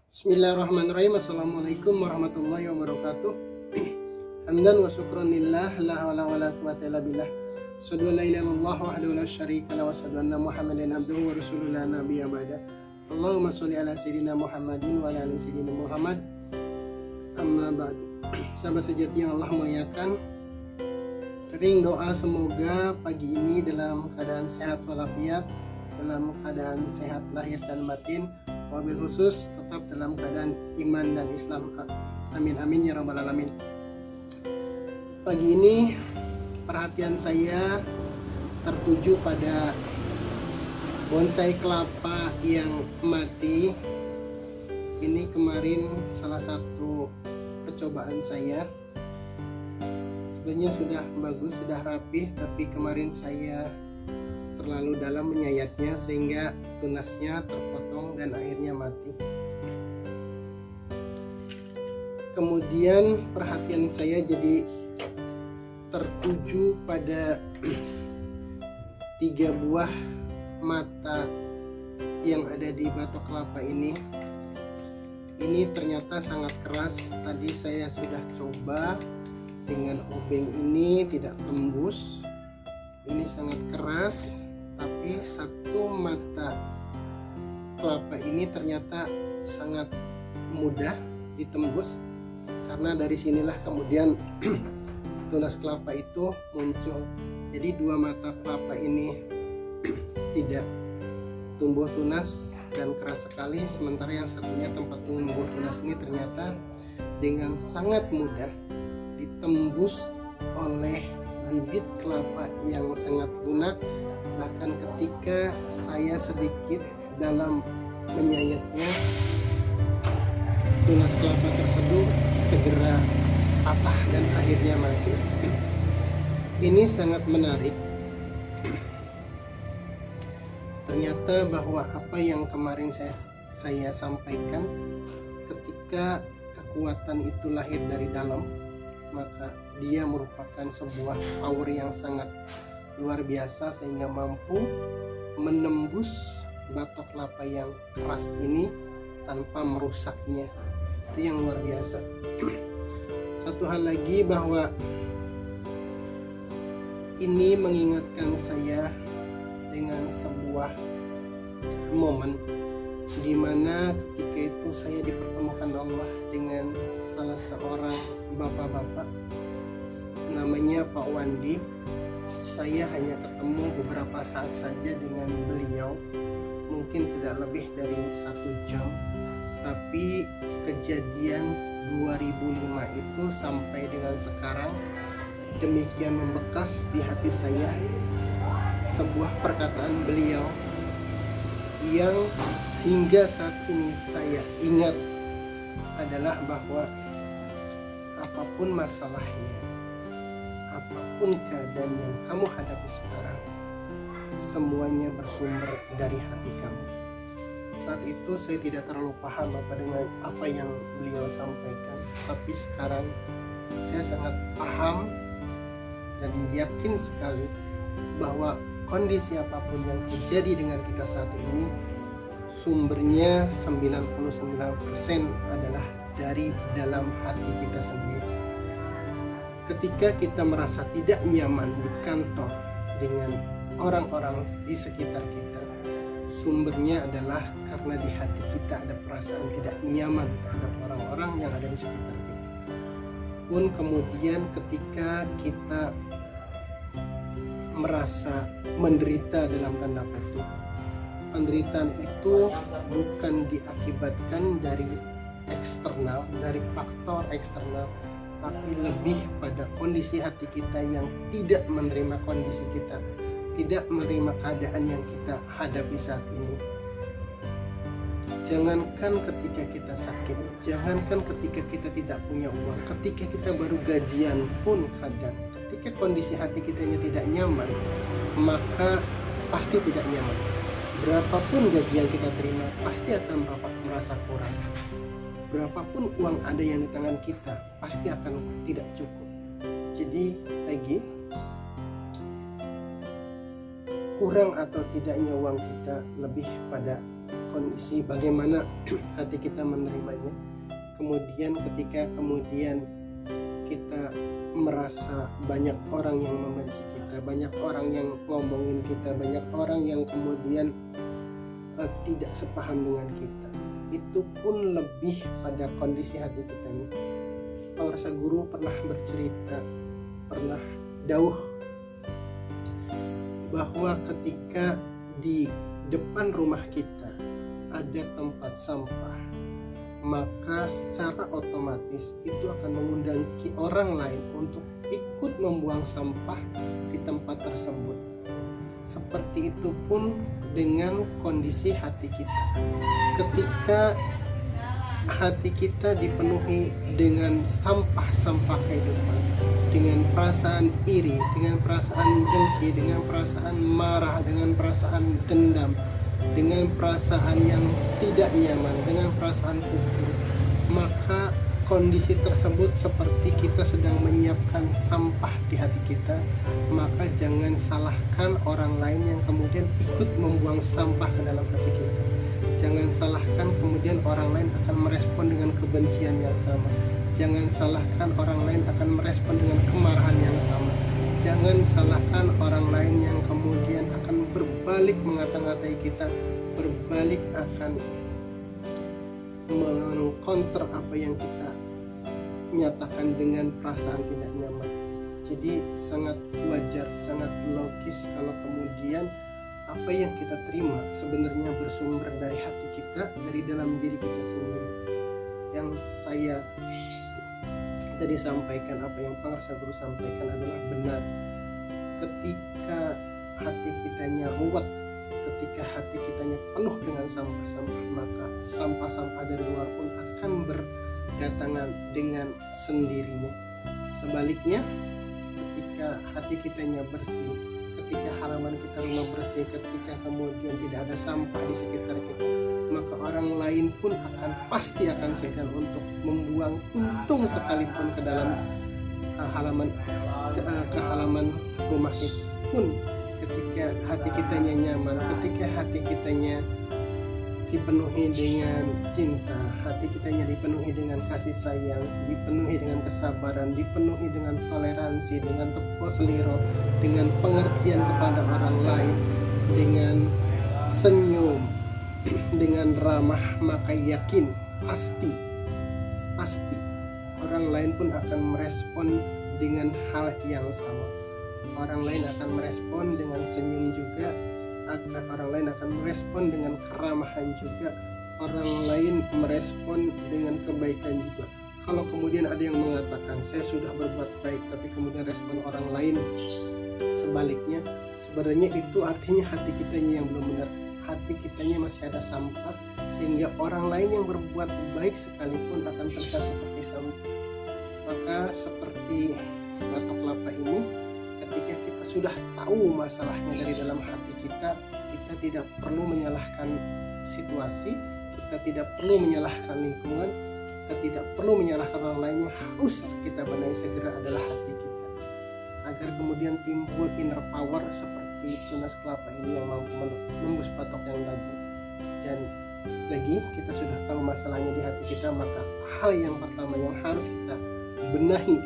Bismillahirrahmanirrahim. Assalamualaikum warahmatullahi wabarakatuh. Hamdan wa syukran lillah, la hawla wala quwwata illa billah. Asyhadu an la ilaha illallah wahdahu la syarika lahu wa asyhadu anna Muhammadan abduhu wa rasuluhu la nabiyya ba'da. Allahumma sholli ala sayyidina Muhammadin wa ala ali sayyidina Muhammad. Amma ba'du. Sahabat sejati yang Allah muliakan, sering doa semoga pagi ini dalam keadaan sehat walafiat, dalam keadaan sehat lahir dan batin, wabil khusus tetap dalam keadaan iman dan Islam. Amin amin ya rabbal alamin. Pagi ini perhatian saya tertuju pada bonsai kelapa yang mati. Ini kemarin salah satu percobaan saya. Sebenarnya sudah bagus, sudah rapih, tapi kemarin saya terlalu dalam menyayatnya sehingga tunasnya terpotong dan akhirnya mati. Kemudian perhatian saya jadi tertuju pada 3 buah mata yang ada di batok kelapa ini. Ini ternyata sangat keras. Tadi saya sudah coba dengan obeng ini, tidak tembus. Ini sangat keras, tapi satu mata kelapa ini ternyata sangat mudah ditembus, karena dari sinilah kemudian tunas kelapa itu muncul. Jadi 2 mata kelapa ini tidak tumbuh tunas dan keras sekali, sementara yang satunya tempat tumbuh tunas ini ternyata dengan sangat mudah ditembus oleh bibit kelapa yang sangat lunak. Bahkan ketika saya sedikit dalam menyayatnya, tunas kelapa tersebut segera patah dan akhirnya mati. Ini sangat menarik. Ternyata bahwa apa yang kemarin saya sampaikan, ketika kekuatan itu lahir dari dalam, maka dia merupakan sebuah power yang sangat luar biasa sehingga mampu menembus batok kelapa yang keras ini tanpa merusaknya. Itu yang luar biasa. Satu hal lagi, bahwa ini mengingatkan saya dengan sebuah momen di mana ketika itu saya dipertemukan Allah dengan salah seorang bapak-bapak, namanya Pak Wandi. Saya hanya ketemu beberapa saat saja dengan beliau, mungkin tidak lebih dari 1 jam, tapi kejadian 2005 itu sampai dengan sekarang demikian membekas di hati saya. Sebuah perkataan beliau yang hingga saat ini saya ingat adalah bahwa apapun masalahnya, apapun keadaan yang kamu hadapi sekarang, semuanya bersumber dari hati kamu. Saat itu saya tidak terlalu paham dengan apa yang beliau sampaikan, tapi sekarang saya sangat paham dan yakin sekali bahwa kondisi apapun yang terjadi dengan kita saat ini, sumbernya 99% adalah dari dalam hati kita sendiri. Ketika kita merasa tidak nyaman di kantor dengan orang-orang di sekitar kita, sumbernya adalah karena di hati kita ada perasaan tidak nyaman terhadap orang-orang yang ada di sekitar kita. Pun kemudian ketika kita merasa menderita dalam tanda kutip, penderitaan itu bukan diakibatkan dari eksternal, dari faktor eksternal, tapi lebih pada kondisi hati kita yang tidak menerima kondisi kita, tidak menerima keadaan yang kita hadapi saat ini. Jangankan ketika kita sakit, jangankan ketika kita tidak punya uang, ketika kita baru gajian pun kadang, ketika kondisi hati kita tidak nyaman, maka pasti tidak nyaman. Berapapun gaji yang kita terima, pasti akan merasa kurang. Berapapun uang ada yang di tangan kita, pasti akan tidak cukup. Jadi lagi, kurang atau tidaknya uang kita lebih pada kondisi bagaimana hati kita menerimanya. Kemudian ketika kita merasa banyak orang yang membenci kita, banyak orang yang ngomongin kita, banyak orang yang kemudian tidak sepaham dengan kita, itu pun lebih pada kondisi hati kitanya. Pangrasa Guru pernah bercerita, pernah dawuh bahwa ketika di depan rumah kita ada tempat sampah, maka secara otomatis itu akan mengundang orang lain untuk ikut membuang sampah di tempat tersebut. Seperti itu pun dengan kondisi hati kita. Ketika hati kita dipenuhi dengan sampah-sampah kehidupan, dengan perasaan iri, dengan perasaan dengki, dengan perasaan marah, dengan perasaan dendam, dengan perasaan yang tidak nyaman, dengan perasaan kufur, maka kondisi tersebut seperti kita sedang menyiapkan sampah di hati kita. Maka jangan salahkan orang lain yang kemudian ikut membuang sampah ke dalam hati kita. Jangan salahkan kemudian orang lain akan merespon dengan kebencian yang sama. Jangan salahkan orang lain akan merespon dengan kemarahan yang sama. Jangan salahkan orang lain yang kemudian akan berbalik mengata-ngatai kita, berbalik akan mengcounter apa yang kita nyatakan dengan perasaan tidak nyaman. Jadi sangat wajar, sangat logis kalau kemudian apa yang kita terima sebenarnya bersumber dari hati kita, dari dalam diri kita sendiri. Yang saya tadi sampaikan, apa yang Pangrasa Guru sampaikan adalah benar. Ketika hati kitanya ruwet, ketika hati kitanya penuh dengan sampah-sampah, maka sampah-sampah dari luar pun akan berdatangan dengan sendirinya. Sebaliknya, ketika hati kitanya bersih, ketika halaman kita rumah bersih, ketika kemudian tidak ada sampah di sekitar kita, maka orang lain pun pasti akan segan untuk membuang puntung sekalipun ke dalam halaman rumah kita. Pun ketika hati kitanya nyaman, ketika hati kitanya dipenuhi dengan cinta, hati kitanya dipenuhi dengan kasih sayang, dipenuhi dengan kesabaran, dipenuhi dengan toleransi, dengan tepuk seliro, dengan pengertian kepada orang lain, dengan senyum, dengan ramah, maka yakin pasti orang lain pun akan merespon dengan hal yang sama. Orang lain akan merespon dengan senyum juga, orang lain akan merespon dengan keramahan juga, orang lain merespon dengan kebaikan juga. Kalau kemudian ada yang mengatakan saya sudah berbuat baik, tapi kemudian respon orang lain sebaliknya, sebenarnya itu artinya hati kitanya yang belum benar, hati kitanya masih ada sampah, sehingga orang lain yang berbuat baik sekalipun akan terlihat seperti sampah. Maka seperti batok kelapa ini, ketika kita sudah tahu masalahnya dari dalam hati kita, kita tidak perlu menyalahkan situasi, kita tidak perlu menyalahkan lingkungan, kita tidak perlu menyalahkan orang lain. Yang harus kita benahi segera adalah hati kita, agar kemudian timbul inner power seperti tunas kelapa ini yang mampu menembus patok yang tajam. Dan lagi kita sudah tahu masalahnya di hati kita, maka hal yang pertama yang harus kita benahi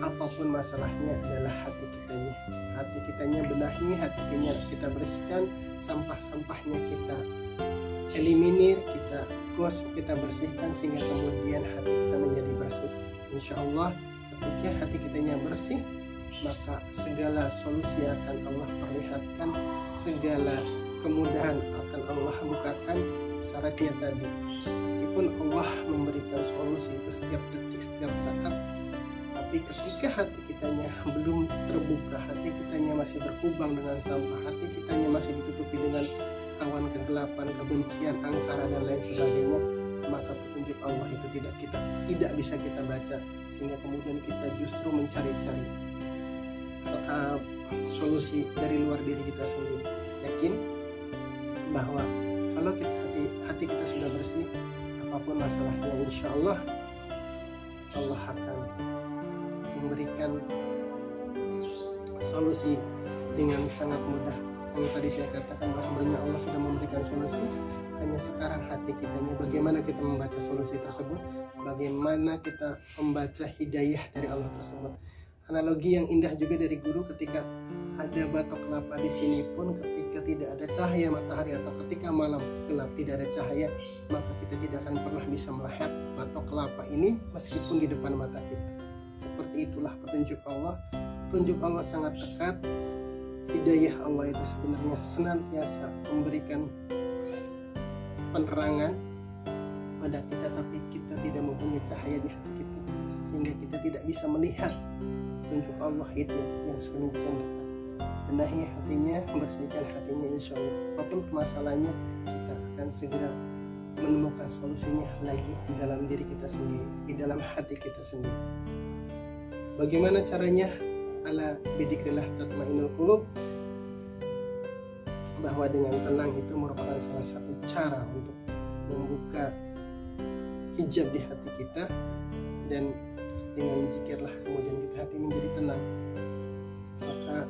apapun masalahnya adalah hati kitanya. Hati kitanya benahi, hati kita bersihkan, sampah-sampahnya kita eliminir, kita kita bersihkan, sehingga kemudian hati kita menjadi bersih. Insya Allah ketika hati kitanya bersih, maka segala solusi akan Allah perlihatkan, segala kemudahan akan Allah bukakan. Syaratnya tadi, meskipun Allah memberikan solusi itu setiap detik, setiap saat, tapi ketika hati kitanya belum terbuka, hati kitanya masih berkubang dengan sampah, hati kitanya masih ditutupi dengan awan kegelapan, kebencian, angkara dan lain sebagainya, maka petunjuk Allah itu tidak bisa kita baca, sehingga kemudian kita justru mencari-cari solusi dari luar diri kita sendiri. Yakin bahwa kalau hati kita sudah bersih, apapun masalahnya, insya Allah Allah akan memberikan solusi dengan sangat mudah. Yang tadi saya katakan bahwa sebenarnya Allah sudah memberikan solusi, hanya sekarang hati kitanya, bagaimana kita membaca solusi tersebut, bagaimana kita membaca hidayah dari Allah tersebut. Analogi yang indah juga dari guru, ketika ada batok kelapa di sini pun, ketika tidak ada cahaya matahari atau ketika malam gelap tidak ada cahaya, maka kita tidak akan pernah bisa melihat batok kelapa ini meskipun di depan mata kita. Seperti itulah petunjuk Allah. Petunjuk Allah sangat dekat. Hidayah Allah itu sebenarnya senantiasa memberikan penerangan pada kita, tapi kita tidak mempunyai cahaya di hati kita, sehingga kita tidak bisa melihat petunjuk Allah itu yang sedemikian dekat. Benahi hatinya, bersihkan hatinya, insya Allah apapun permasalahannya kita akan segera menemukan solusinya lagi di dalam diri kita sendiri, di dalam hati kita sendiri. Bagaimana caranya? Ala bidzikrillah tatmainnul qulub, bahwa dengan tenang itu merupakan salah satu cara untuk membuka hijab di hati kita, dan dengan zikirlah kemudian kita hati menjadi tenang. Maka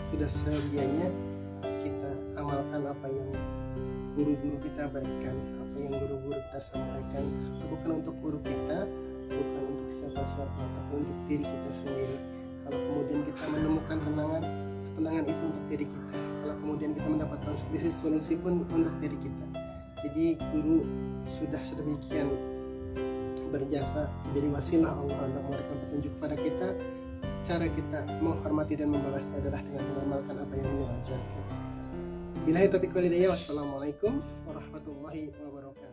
sudah sebianya kita amalkan apa yang guru-guru kita berikan, apa yang guru-guru kita sampaikan, bukan untuk guru kita, bukan untuk siapa-siapa, tapi untuk diri kita sendiri. Kalau kemudian kita menemukan ketenangan itu untuk diri kita. Kalau kemudian kita mendapatkan solusi pun untuk diri kita. Jadi guru sudah sedemikian berjasa menjadi wasilah Allah untuk memberikan petunjuk kepada kita. Cara kita menghormati dan membalasnya adalah dengan mengamalkan apa yang beliau ajarkan. Billahi taufiq wal hidayah. Wassalamualaikum warahmatullahi wabarakatuh.